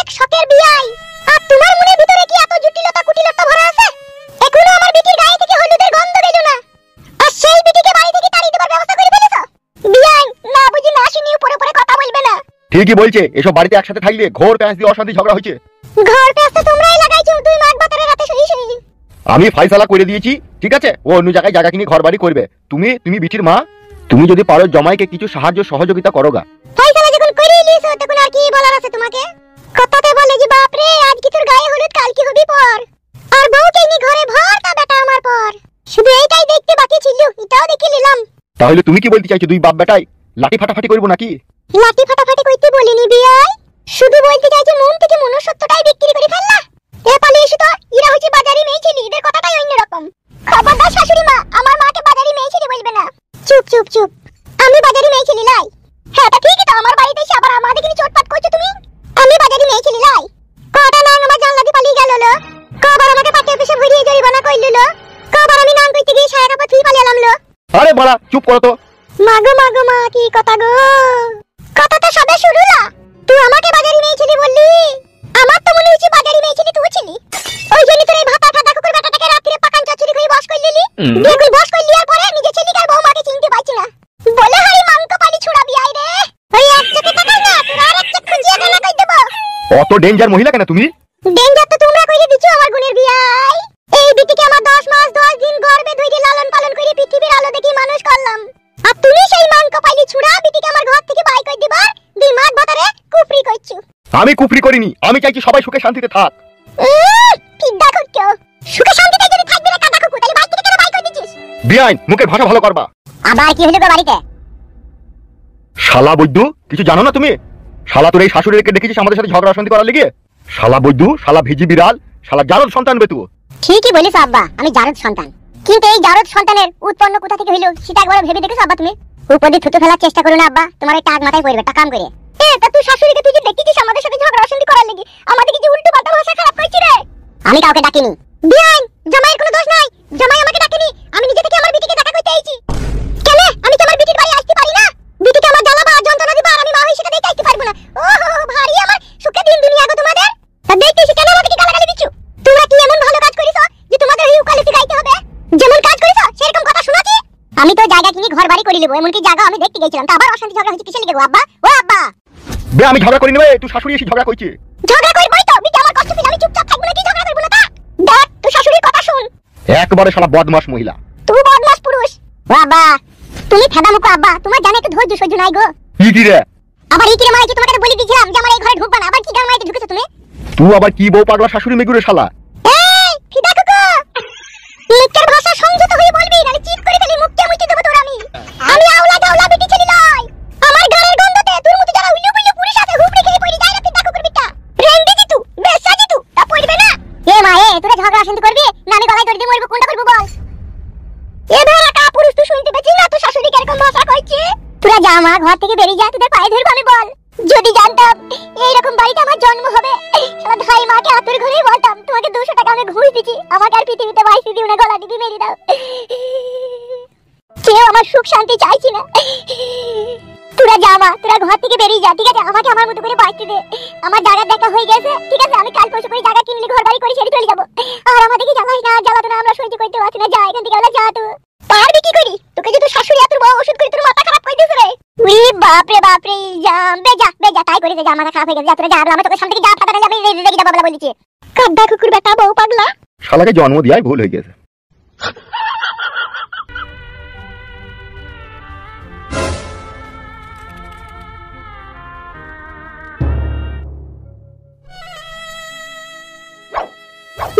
অনেক শখের বিয়াই। আর তোমার মনের ভিতরে কি এত জটিলতা কুটিলতা ভরা আছে? এখনো আমার বিটির গায়ে থেকে হলুদের গন্ধ গেল না, আর সেই বিটিকে বাড়ি থেকে তাড়িয়ে দেবার ব্যবস্থা করে ফেলেছো। বিয়াই, না বুঝি না শুনি উপরে উপরে কথা বলবে না। ঠিকই বলছে, এসব বাড়িতে একসাথে থাকলে ঘোর প্যাঁচ দিয়ে অশান্তি ঝগড়া হয়েছে। ঘর প্যাঁচ তো তোমরাই লাগাইছো, দুই মাঘ বাতারে রাতে শুই শুই। আমি ফাইসালা করে দিয়েছি, ঠিক আছে? ও অন্য জায়গায় জায়গা কিনে ঘর বাড়ি করবে। তুমি বিটির মা, তুমি যদি পারো জমাইকে কিছু সাহায্য সহযোগিতা করোগা। ফাইসালা যখন করে নিয়েছো তখন আর কি বলার আছে তোমাকে? কথাতে বলে যে বাপ রে, আজ কি তোর গায়ে হলুদ, কাল কি হবি পর। আর বউকে নি ঘরে ভর তা বেটা আমার পর। শুধু এইটাই দেখতে বাকি ছিল, এটাও দেখে নিলাম। তাহলে তুমি কি বলতে চাইছো, দুই বাপ বেটাই লাঠি ফাটাফাটি করবো নাকি? লাঠি ফাটাফাটি কইতে বলিনি বিয়াই, শুধু বলতে চাইছি মন থেকে মনুষ্যত্বটাই বিক্রি করে ফেললা। এ পালিয়ে এসো তো, এরা হচ্ছে বাজারি মেয়ে ছেলে, এদের কথাটাই অন্যরকম। খবরদার শাশুড়ি মা, আমার মাকে বাজারি মেয়ে ছেলে বলবে না। চুপ চুপ চুপ, আমি বাজারি মেয়ে ছেলে লাই? হ্যাঁ তা ঠিকই তো, আমার বাড়িতে এসে আবার আমাদেরকে নিয়ে চটপাট করছো তুমি। আমি বাজারি মেয়ে ছেলে লাই? কটা নাং আমার জানলা দিয়ে পালিয়ে গেল লো, কবার আমাকে পাটি অফিসে ভরিয়ে জরিমানা কইল লো, কবার আমি নাং কইতে গিয়ে সায়া কাপড় থুই পালিয়ে এলাম লো। আরে বাড়া চুপ করো তো। মাগো মা, কি কথা গো? কথা তো সবে শুরু না, তুই আমাকে বাজারি মেয়ে ছেলে বললি। আমার তো মনে হচ্ছে বাজারি মেয়ে ছেলে তুই ছিলি। ওই জন্য তোর এই ভাতা ঠাডা কুকুর বেটাটাকে রাত্রে পাকান চচ্চড়ি করে বস কই লিলি। বিয়ে কই বস কই লিয়ার পরে নিজে ছেলেকে আর বউমাকে চিনতে পারছি না। বলে হারি মাংক পালি ছুড়াবি আই রে। ওই এক চোখে তাকাই না, তোর আর এক চোখ খুঁজিয়ে কেন কই দেব? অত ডেঞ্জার মহিলা কেন তুমি? ডেঞ্জার তো তোমরা কইরে দিছো আমার গুণের বিয়াই। এই বিটিকে আমার 10 মাস 10 দিন গর্ভে ধরে লালন পালন করে পৃথিবীর আলো দেখে মানুষ করলাম। আর তুমি সেই মাংক পালি ছুড়া বিটিকে আমার ঘর থেকে বাই কই দিবা, দুই মাস বাতারে কুফরি কইছো। আমি কুফরি করিনি, আমি চাইছি সবাই সুখে শান্তিতে থাক। কি দেখো কেউ সুখে শান্তিতে যদি থাকবি না কাদা কুকুর, তাহলে বাড়ি থেকে কেন বাই কই দিছিস? বিআইন, মুখের ভাষা ভালো করবা। আবার কি হলো গো বাড়িতে? শালা বৈদ্যু, কিছু জানো না তুমি? শালা তোর এই শাশুড়িকে দেখেছিস আমাদের সাথে ঝগড়া অশান্তি করার লেগে? শালা বৈদ্যু, শালা ভিজি বিড়াল, শালা জারদ সন্তান বে তুই। ঠিকই বলিস আব্বা, আমি জারদ সন্তান। কিন্তু এই জারদ সন্তানের উৎপন্ন কোথা থেকে হইলো সেটা একবার ভেবে দেখেছো আব্বা তুমি? উপরে থুতু ফেলার চেষ্টা করো না আব্বা, তোমার এই টাক মাথায় পড়বে টাকাম করে। তা তুই শাশুড়িকে তুই যে দেখেছিস আমাদের সাথে ঝগড়া অশান্তি করার লেগে, আমাদেরকে যে উল্টো পাল্টা ভাষা খারাপ কইছিস রে। আমি কাউকে ডাকিনি বিয়ান, জামাইয়ের কোনো দোষ নাই, জামাই আমাকে ডাকেনি, আমি নিজে থেকে আমার বিটিকে দেখা করতে আইছি। কেন আমি তোমার বিটির বাড়ি আসতে পারি না? বিটিকে আমার জ্বালাবা যন্ত্রণা দিবা আর আমি মা হই সেটা দেখতে আসতে পারবো না? ওহো ভারী আমার সুখে দিন দুনিয়া গো তোমাদের। তা দেখতেছি কেন আমাদেরকে গালাগালি দিচ্ছ? তোমরা কি এমন ভালো কাজ করেছো যে তোমাদের এই উকালতি গাইতে হবে? যেমন কাজ করেছো সেরকম কথা শোনাচ্ছি। আমি তো জায়গা কিনে ঘর বাড়ি করে নেব, এমনকি জায়গা আমি দেখতে গেছিলাম, তা আবার অশান্তি ঝগড়া হচ্ছে কিসের লেগে গো আব্বা? ও আব্বা বে, আমি ঝগড়া করি নেবে, তুই শাশুড়ি এসে ঝগড়া কইছিস। ঝগড়া করবই তো, বিটি আমার কষ্ট পেলে আমি চুপচাপ থাকবো না কি ঝগড়া করব না তা? দেখ তুই শাশুড়ির কথা শুন। একবারে শালা বদমাশ মহিলা। তুই বদমাশ পুরুষ। ও আব্বা তুমি ফেদা মুখো আব্বা, তোমার জানে একটু ধৈর্য সহ্য নাই গো। কি রে? আবার এই কি রে মাই, কি তোমাকে বলে দিয়েছিলাম যে আমার এই ঘরে ঢুকবা না, আবার কি গান মাইতে ঢুকেছো তুমি? তুই আবার কি বউ পাগলা শাশুড়ি মেগুরে শালা। এই ফিদা কুকু, মুখের ভাষা সংযত হয়ে বলবি, নালে চিৎ করে ফেলি মুখে মুইতে দেব তোর আমি। আমি আওলা গাওলা বিটি ছেলে নই, আমার গানের গন্ধতে তোর মতো যারা উল্লু বুল্লু পুরুষ আছে হুবড়ে খেয়ে পড়ি যায় না ফিদা কুকুর বিটা। রেন্ডি দিতু বেশা দিতু তা পড়বে না। এ মা তোরা ঝগড়া শান্তি করবি না আমি গলায় দড়ি দিয়ে মরবো, কোনটা করবো বল? এ ভেড়া কা পুরুষ তুই শুনতে পেছিস না তোর শাশুড়ি কিরকম ভাষা কইছে? তোরা যা মা ঘর থেকে বেরিয়ে যা, তোদের পায়ে ধরবো আমি বল। যদি জানতাম এইরকম বাড়িতে আমার জন্ম হবে, শালা ধাই মাকে আতুর ঘরেই বলতাম তোমাকে 200 টাকা আমি ঘুষ দিছি, আমাকে আর পৃথিবীতে বাইসি দিও না, গলা দিবি মেরে দাও। কেউ আমার সুখ শান্তি চাইছি না। তোরা যা মা, তোরা ঘর থেকে বেরিয়ে যা, ঠিক আছে? আমাকে আমার মতো করে বাঁচতে দে, আমার জায়গা দেখা হয়ে গেছে, ঠিক আছে? আমি কাল পরশু করে জায়গা কিনলে ঘর বাড়ি করে সেরে চলে যাবো। আর আমাদেরকে জ্বালাই না, জ্বালাতো না, আমরা সহ্য করতে পারছি না, যা এখান থেকে, আমরা যা। তো পারবি কি করি? তোকে যে তোর শাশুড়ি এত বড় ওষুধ করে তোর মাথা খারাপ করে দিয়েছে রে। উই বাপ রে যা বেজা তাই করে যা, মাথা খারাপ হয়ে গেছে, যা তোরা যা, আমি তোকে সামনে থেকে যা, ফাটা না আমি রেগে যাবো বলে বলেছি। কাঁদা কুকুর বেটা বউ পাগলা, শালাকে জন্ম দিয়াই ভুল হয়ে গেছে।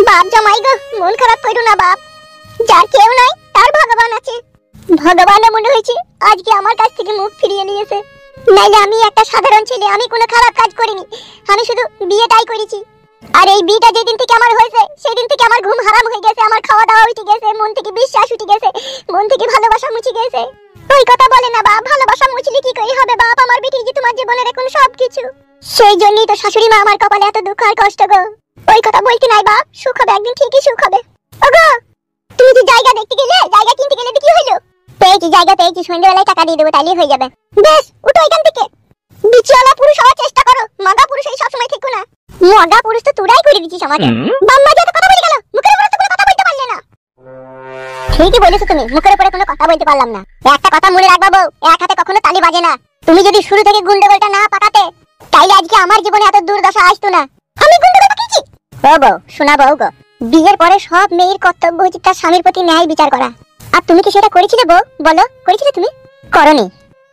বাপ জামাই গো, মন খারাপ করো না বাপ, যার কেউ নাই তার ভগবান আছে। ভগবানও মনে হয়েছে আজকে আমার কাছ থেকে মুখ ফিরিয়ে নিয়েছে, নাইলে আমি একটা সাধারণ ছেলে, আমি কোনো খারাপ কাজ করিনি, আমি শুধু বিয়েটাই করেছি। আর এই বিয়েটা যেদিন থেকে আমার হয়েছে সেই দিন থেকে আমার ঘুম হারাম হয়ে গেছে, আমার খাওয়া দাওয়া উঠে গেছে, মন থেকে বিশ্বাস উঠে গেছে, মন থেকে ভালোবাসা মুছে গেছে। ওই কথা বলে না বাপ, ভালোবাসা মুছলে কি করে হবে বাপ? আমার বেটি যে তোমার জীবনের এখন সবকিছু, সেই জন্যই তো শাশুড়ি মা আমার কপালে এত দুঃখ আর কষ্ট গো। ওই কথা বলতে নাই বাপ, সুখ হবে একদিন, ঠিকই সুখ হবে। ওগো তুমি যে জায়গা দেখতে গেলে, জায়গা কিনতে গেলে কি হলো? পেয়েছি জায়গা পেয়েছি, সন্ধ্যাবেলায় টাকা দিয়ে দেবো, তাইলেই হয়ে যাবে। বেশ উঠো এখান থেকে, বিচিওয়ালা পুরুষ হওয়ার চেষ্টা করো, মাগা পুরুষ এই সবসময় থেকো না। মগা পুরুষ তো তোরাই করে দিছিস আমাকে। বাম্মা যত কথা বলে গেল, মুখের উপরে তো কোনো কথা বলতে পারলে না। ঠিকই বলেছো তুমি, মুখের উপরে কোনো কথা বলতে পারলাম না। একটা কথা মনে রাখবা বউ, এক হাতে কখনো তালি বাজে না। তুমি যদি শুরু থেকে গুন্ডগোলটা না পাকাতে, তাইলে আজকে আমার জীবনে এত দুর্দশা আসতো না। আমি গুন্ডগোল পাকিয়েছি? ও বউ, শোনা বউ গো, বিয়ের পরে সব মেয়ের কর্তব্য হচ্ছে তার স্বামীর প্রতি ন্যায় বিচার করা। আর তুমি কি সেটা করেছিলে বউ? বলো, করেছিলে তুমি? করনি।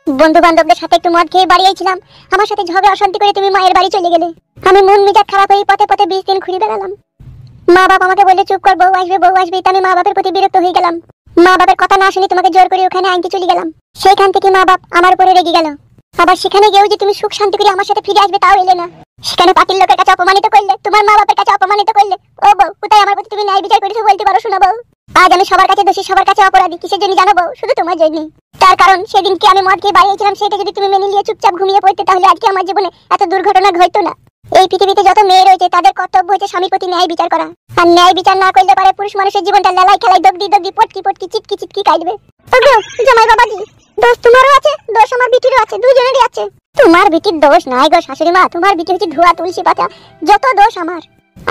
বন্ধু বান্ধবদের সাথে একটু মদ খেয়ে বাড়ি আইছিলাম, আমার সাথে ঝগড়া অশান্তি করে তুমি মায়ের বাড়ি চলে গেলে। আমি মন মেজাজ খারাপ হয়ে পথে পথে 20 দিন ঘুরে বেড়ালাম। মা বাবা আমাকে বলে চুপ কর, বউ আসবে বউ আসবে। আমি মা বাবার প্রতি বিরক্ত হয়ে গেলাম। মা বাবার কথা না শুনে তোমাকে জোর করে ওখানে আনতে চলে গেলাম। সেইখান থেকে মা বাপ আমার উপরে রেগে গেল। আবার সেখানে গিয়েও যে তুমি সুখ শান্তি করে আমার সাথে ফিরে আসবে তাও এলে না। সেখানে পাটির লোকের কাছে অপমানিত করলে, তোমার মা বাবার কাছে অপমানিত করলে। ও বউ, কোথায় আমার প্রতি তুমি ন্যায় বিচার করেছো বলতে পারো? শোনা বউ, আজ আমি সবার কাছে দোষী, সবার কাছে অপরাধী। কিসের জন্য জানো বউ? শুধু তোমার জন্য। তার কারণ সেদিনকে আমি মদ খেয়ে বাড়িয়েছিলাম, সেটা যদি তুমি মেনে নিয়ে চুপচাপ ঘুমিয়ে পড়তে, তাহলে আজকে আমার জীবনে এত দুর্ঘটনা ঘটতো না। এই পৃথিবীতে যত মেয়ে রয়েছে তাদের কর্তব্য হচ্ছে স্বামীর প্রতি ন্যায় বিচার করা। আর ন্যায় বিচার না করলে পারে পুরুষ মানুষের জীবনটা লেলাই খেলাই দগদি দগদি পটকি পটকি চিটকি চিটকি কাটবে। ওগো জামাই বাবাজি, দোষ তোমারও আছে, দোষ আমার বিটিরও আছে, দুজনেরই আছে। তোমার বিটির দোষ নাই গো শাশুড়ি মা, তোমার বিটি হচ্ছে ধোয়া তুলসী পাতা। যত দোষ আমার।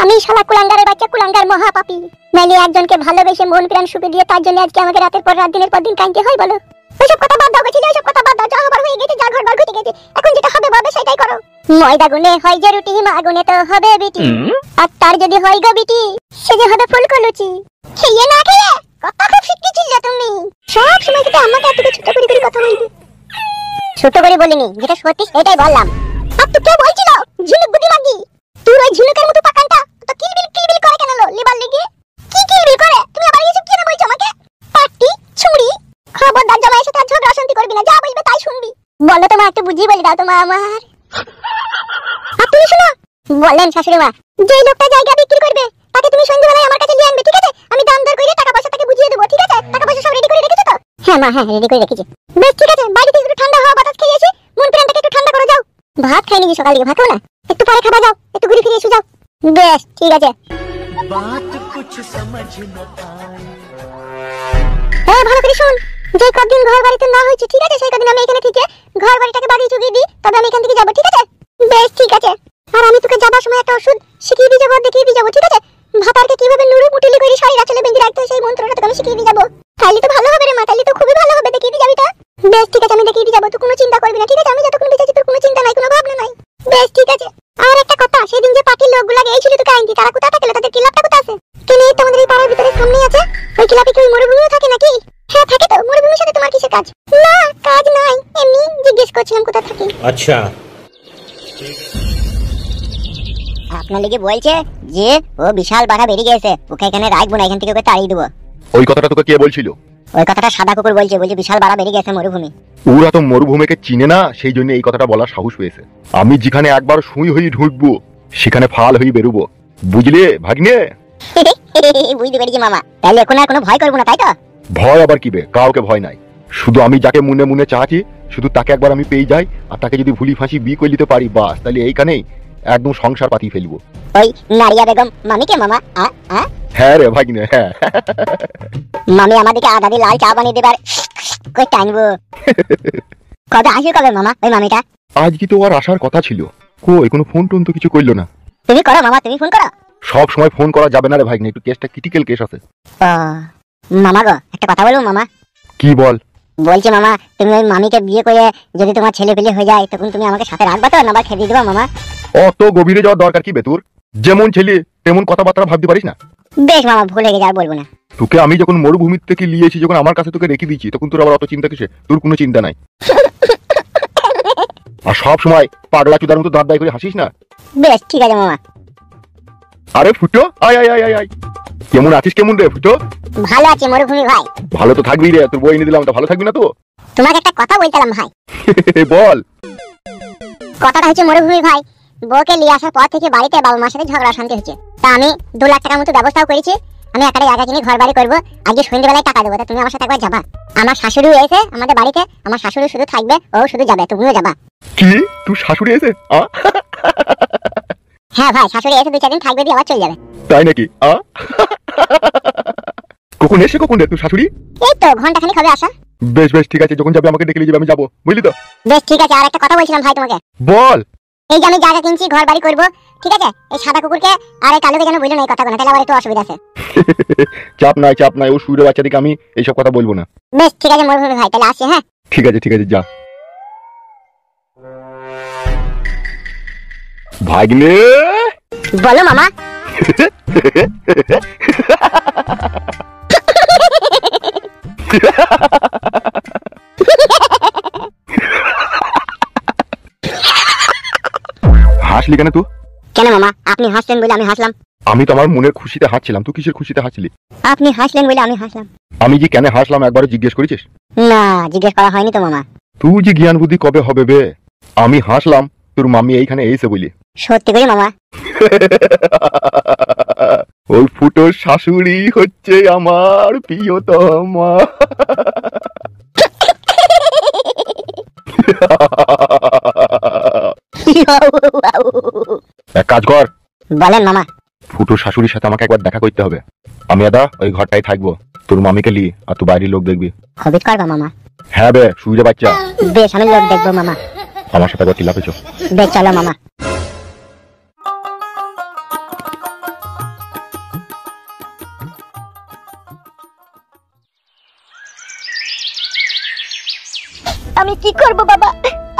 আমি শালা কুলাঙ্গারের বাচ্চা, কুলাঙ্গার মহাপাপী। নাইলে একজনকে ভালোবেসে মন প্রাণ সুখে দিয়ে তার জন্য আজকে আমাকে রাতের পর রাত দিনের পর দিন কাঁদতে হয় বলো? ওইসব কথা বাদ দাও গেছিলে, ওইসব কথা বাদ দাও। যা হবার হয়ে গেছে, যা ঘরবার ঘটে গেছে, এখন যেটা হবে বাবা সেটাই করো। ময়দা গুনে হয় যে রুটি, মা গুনে তো হবে বিটি। আর তার যদি হয় গো বিটি, সে যে হবে ফুলকো লুচি। খেয়ে না খেয়ে কথা খুব শিখতে ছিল তুমি। সব সময় কিন্তু আমাকে এত ছোট করে করে কথা বলবে। ছোট করে বলিনি, যেটা সত্যি সেটাই বললাম। আর তুই কে বলছিল ঝিনুক বুদ্ধি মাগি? তুই ওই ঝিনুকের মতো পাকানটা তো কিলবিল কিলবিল করে কেন লো লিবার লিগে? কি কিলবিল করে? তুমি আবার এসব কি না বলছো আমাকে? পাটি ছুরি, খবরদার জামাইয়ের সাথে ঝগড়া অশান্তি করবি না। যা বলবে তাই শুনবি। বলো তোমার একটু বুঝিয়ে বলে দাও তোমার আমার। আর তুমি শোনো, বলেন শাশুড়ি মা, যে লোকটা জায়গা বিক্রি করবে তাকে তুমি সন্ধ্যাবেলায় আমার কাছে নিয়ে আনবে, ঠিক আছে? আমি দাম দর করে টাকা পয়সা তাকে বুঝিয়ে দেবো, ঠিক আছে? টাকা পয়সা সব রেডি করে রেখেছো তো? হ্যাঁ মা, হ্যাঁ রেডি করে রেখেছি। বেশ ঠিক আছে, বাইরে থেকে একটু ঠান্ডা হাওয়া বাতাস খেয়ে এসে মন প্রাণটাকে একটু ঠান্ডা করে যাও। ভাত খাইনি যে সকাল থেকে, ভাতও না, একটু পরে খাবা, যাও একটু ঘুরে ফিরে এসে যাও। বেশ ঠিক আছে। হ্যাঁ ভালো করে শোন, যে কদিন ঘর বাড়িতে না হয়েছে, ঠিক আছে, সেই কদিন আমি এখানে থেকে ঘর বাড়িটাকে বাড়িয়ে চুকিয়ে দিই, তবে আমি এখান থেকে যাবো, ঠিক আছে? বেশ ঠিক আছে। আর আমি তোকে যাবার সময় একটা ওষুধ শিখিয়ে দিয়ে যাবো, দেখিয়ে দিয়ে যাবো, ঠিক আছে? ভাতারকে কিভাবে নুরু মুটিলি করে শাড়ি রাখলে বেঁধে রাখতে হয়, সেই মন্ত্রটা তোকে আমি শিখিয়ে দিয়ে যাবো। তাহলে তো ভালো হবে রে মা, তাহলে তো খুবই ভালো হবে। দেখিয়ে দিয়ে যাবি তা? বেশ ঠিক আছে, আমি দেখিয়ে দিয়ে যাবো, তুই কোনো চিন্তা করবি না, ঠিক আছে? আমি যতক্ষণ বেঁচে আছি তোর কোনো চিন্তা নাই, কোনো ভাবনা নাই। বেশ ঠিক আছে। আর একটা কথা, সেদিন যে পার্টির লোকগুলা গিয়েছিল তোকে আনতে, তারা কোথা থেকে? তাদের ক্লাবটা কোথা আছে? কেন এই তোমাদের এই পাড়ার ভিতরে সামনেই আছে। ওই ক্লাবে কি ওই মরুভূমিও থাকে নাকি? হ্যাঁ থাকে তো। মরুভূমির সাথে তোমার কিসের কাজ? না কাজ নাই, এমনি জিজ্ঞেস করছিলাম কোথা থাকে। আচ্ছা, আপনার লেগে বলছে যে ও বিশাল বাড়া বেরিয়ে গেছে, ওকে এখানে রাখবো না, এখান থেকে ওকে তাড়িয়ে দেবো। ওই কথাটা তোকে কে বলছিল? ওই কথাটা সাদা কুকুর বলছে, বলছে বিশাল বাড়া বেরিয়ে গেছে মরুভূমি। ওরা তো মরুভূমিকে চিনে না, সেই জন্য এই কথাটা বলার সাহস পেয়েছে। আমি যেখানে একবার সুই হয়ে ঢুকবো, সেখানে ফাল হয়ে বেরোবো, বুঝলে ভাগ্নে? বুঝতে পেরেছি মামা, তাহলে এখন আর কোনো ভয় করবো না, তাই তো? ভয় আবার কি বে, কাউকে ভয় নাই। শুধু আমি যাকে মনে মনে চাচ্ছি, শুধু তাকে একবার আমি পেয়ে যাই, আর তাকে যদি ভুলি ফাঁসি বিয়ে করে নিতে পারি, বাস তাহলে এইখানেই একদম সংসার পাতি ফেলবো। ওই নারিয়া বেগম মামিকে মামা? হ্যাঁ রে ভাগ্নে, হ্যাঁ। মামি আমাদেরকে আধা দিয়ে লাল চা বানিয়ে দেবার কই টাইমবো। কবে আসবে কবে মামা ওই মামিটা? আজকে তো আর আসার কথা ছিল, কই কোনো ফোন টোন তো কিছু করলো না। তুমি করো মামা, তুমি ফোন করো। সব সময় ফোন করা যাবে না রে ভাগ্নে, একটু কেসটা ক্রিটিক্যাল কেস আছে। মামা গো, একটা কথা বলবো মামা? কি বল? বলছি মামা, তুমি ওই মামিকে বিয়ে করে যদি তোমার ছেলে পেলে হয়ে যায়, তখন তুমি আমাকে সাথে রাখবা তো, না বা খেয়ে দিবা মামা? অত গভীরে যাওয়ার দরকার কি বে তোর? যেমন ছেলে তেমন কথাবার্তা ভাবতে পারিস না? বেশ মামা, ভুলে গেছে, আর বলবো না। তোকে আমি যখন মরুভূমি থেকে নিয়েছি, যখন আমার কাছে তোকে রেখে দিয়েছি, তখন তোর আবার অত চিন্তা কিসে? তোর কোনো চিন্তা নাই। আর সব সময় পাগলা চুদার মতো দাঁত দায় করে হাসিস না। বেশ ঠিক আছে মামা। আরে ফুটো, আয় আয় আয় আয় আয়। কেমন আছিস? কেমন রে ফুটো? ভালো আছি মরুভূমি ভাই। ভালো তো থাকবি রে, তোর বই এনে দিলাম, তো ভালো থাকবি না তো? তোমাকে একটা কথা বলতাম ভাই। বল। কথাটা হচ্ছে মরুভূমি ভাই, বউকে নিয়ে আসার পর থেকে বাড়িতে বাবা মার সাথে ঝগড়া শান্তি হচ্ছে। তা আমি 2 লাখ টাকার মতো ব্যবস্থাও করেছি। আমি একটা জায়গা কিনে ঘর বাড়ি করবো, আজকে সন্ধ্যেবেলায় টাকা দেবো, তুমি আমার সাথে একবার যাবা। আমার শাশুড়ি এসে আমাদের বাড়িতে, আমার শাশুড়ি শুধু থাকবে, ও শুধু যাবে, তুমিও যাবা। কি তুই শাশুড়ি এসে? হ্যাঁ ভাই, শাশুড়ি এসে 2-4 দিন থাকবে, দিয়ে আবার চলে যাবে। তাই নাকি? কখন এসে কখন রে তুই শাশুড়ি? এই তো ঘন্টাখানিক হবে আসা। বেশ বেশ ঠিক আছে, যখন যাবে আমাকে ডেকে নিয়ে যাবে, আমি যাবো, বুঝলি তো? বেশ ঠিক আছে। আর একটা কথা বলছিলাম ভাই তোমাকে। বল। এই যে আমি জায়গা কিনছি, ঘর বাড়ি করবো, ঠিক আছে? এই সাদা কুকুরকে আর এই কালোকে যেন বললো না এই কথাগুলো, তাহলে আবার একটু অসুবিধা আছে। চাপ নাই, ও সুরে বাচ্চাদিকে আমি এইসব কথা বলবো না। বেশ ঠিক আছে মরুভূমি ভাই, তাহলে আসি। হ্যাঁ ঠিক আছে যা। ভাগ্নে বলো মামা। হাসলি কেন তুই? কেন মামা, আপনি হাসলেন বলে আমি হাসলাম। আমি তো আমার মনের খুশিতে হাসছিলাম, তুই কিসের খুশিতে হাসলি? আপনি হাসলেন বলে আমি হাসলাম। আমি যে কেন হাসলাম একবারও জিজ্ঞেস করেছিস? না, জিজ্ঞেস করা হয়নি তো মামা। তুই যে জ্ঞান বুদ্ধি কবে হবে বে? আমি হাসলাম তোর মামি এইখানে এসে বলি। সত্যি করে মামা? ওই ফুটো শাশুড়ি হচ্ছে আমার প্রিয়তমা। এক কাজ কর। বলেন মামা। ফুটো শাশুড়ির সাথে আমাকে একবার দেখা করতে হবে। আমি আদা ওই ঘরটাই থাকবো, তোর মামিকে লি আর তুই বাইরের লোক দেখবি। হবিট করবা মামা? হ্যাঁ বে সুইরে বাচ্চা। বেশ, আমি লোক দেখবো মামা। আমার সাথে একবার চিল্লা পেছো। বেশ চলো মামা। আমি কি করব বাবা,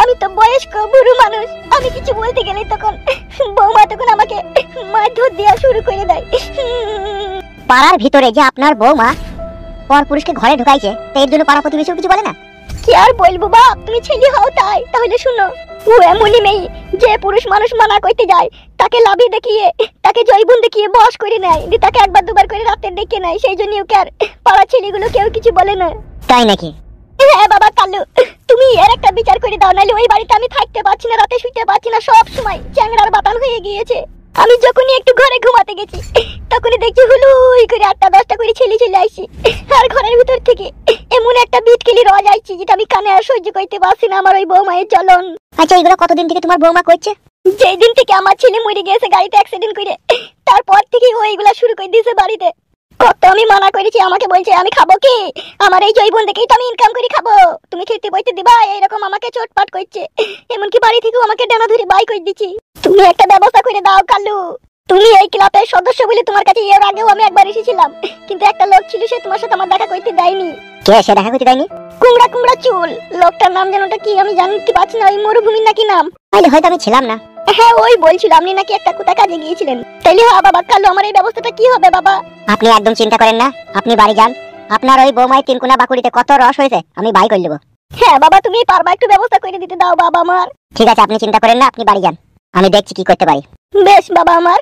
আমি তো বয়স্ক বুড়ো মানুষ, আমি কিছু বলতে গেলে তখন বৌমা তখন আমাকে মারধর দেওয়া শুরু করে দেয়। পাড়ার ভিতরে যে আপনার বৌমা পর পুরুষকে ঘরে ঢুকাইছে, তো এর জন্য পাড়া প্রতিবেশীও কিছু বলে না? কি আর বলবো বাপ, তুমি ছেলে হও তাই। তাহলে শুনো, ও এমনই মেয়ে যে পুরুষ মানুষ মানা করতে যায় তাকে লাভি দেখিয়ে, তাকে জয়গুণ দেখিয়ে বশ করে নেয়, দিয়ে তাকে একবার দুবার করে রাতে ডেকে নেয়। সেই জন্য ওকে আর পাড়া ছেলেগুলো কেউ কিছু বলে না। তাই নাকি? হ্যাঁ বাবা কালু, তুমি এর একটা বিচার করে দাও, নাহলে ওই বাড়িতে আমি থাকতে পারছি না, রাতে শুইতে পারছি না, সব সময় চ্যাংড়ার বাতান হয়ে গিয়েছে। আমি যখনই একটু ঘরে ঘুমাতে গেছি তখনই দেখছি হুলুই করে 8টা 10টা করে ছেলে চলে আসছি, আর ঘরের ভিতর থেকে এমন একটা বিটকেলি রজ আসছে যেটা আমি কানে আর সহ্য করতে পারছি না। আমার ওই বৌমায়ের চলন। আচ্ছা এগুলো কতদিন থেকে তোমার বৌমা করছে? যেই দিন থেকে আমার ছেলে মরে গেছে গাড়িতে অ্যাক্সিডেন্ট করে, তারপর থেকে ও এগুলা শুরু করে দিয়েছে বাড়িতে। কত আমি মানা করেছি, আমাকে বলছে আমি খাবো কি, আমার এই জৈবন দেখেই তো আমি ইনকাম করে খাবো, তুমি খেতে বইতে দিবা, এইরকম আমাকে চোটপাট করছে। এমনকি বাড়ি থেকেও আমাকে ডানা ধরে বাই করে দিচ্ছি। তুমি একটা ব্যবস্থা করে দাও কালু। তুমি এই ক্লাবের সদস্য বলে তোমার কাছে এর আগেও আমি একবার এসেছিলাম, কিন্তু একটা লোক ছিল সে তোমার সাথে আমার দেখা করতে দেয়নি। কে সে দেখা করতে দেয়নি? কুমড়া কুমড়া চুল লোকটার নাম যেন কি আমি জানতে পারছি না, ওই মরুভূমির নাকি নাম। তাহলে হয়তো আমি ছিলাম না। হ্যাঁ ওই বলছিল আপনি নাকি একটা কোথা কাজে গিয়েছিলেন। তাইলে হ্যাঁ বাবা কালু, আমার এই ব্যবস্থাটা কি হবে বাবা? আপনি একদম চিন্তা করেন না, আপনি বাড়ি যান, আপনার ওই বৌমায় তিনকুনা বাকুড়িতে কত রস হয়েছে আমি বাই করে দেবো। হ্যাঁ বাবা তুমি পারবা, একটু ব্যবস্থা করে দিতে দাও বাবা আমার। ঠিক আছে আপনি চিন্তা করেন না, আপনি বাড়ি যান, আমি দেখছি কি করতে পারি। বেশ বাবা আমার।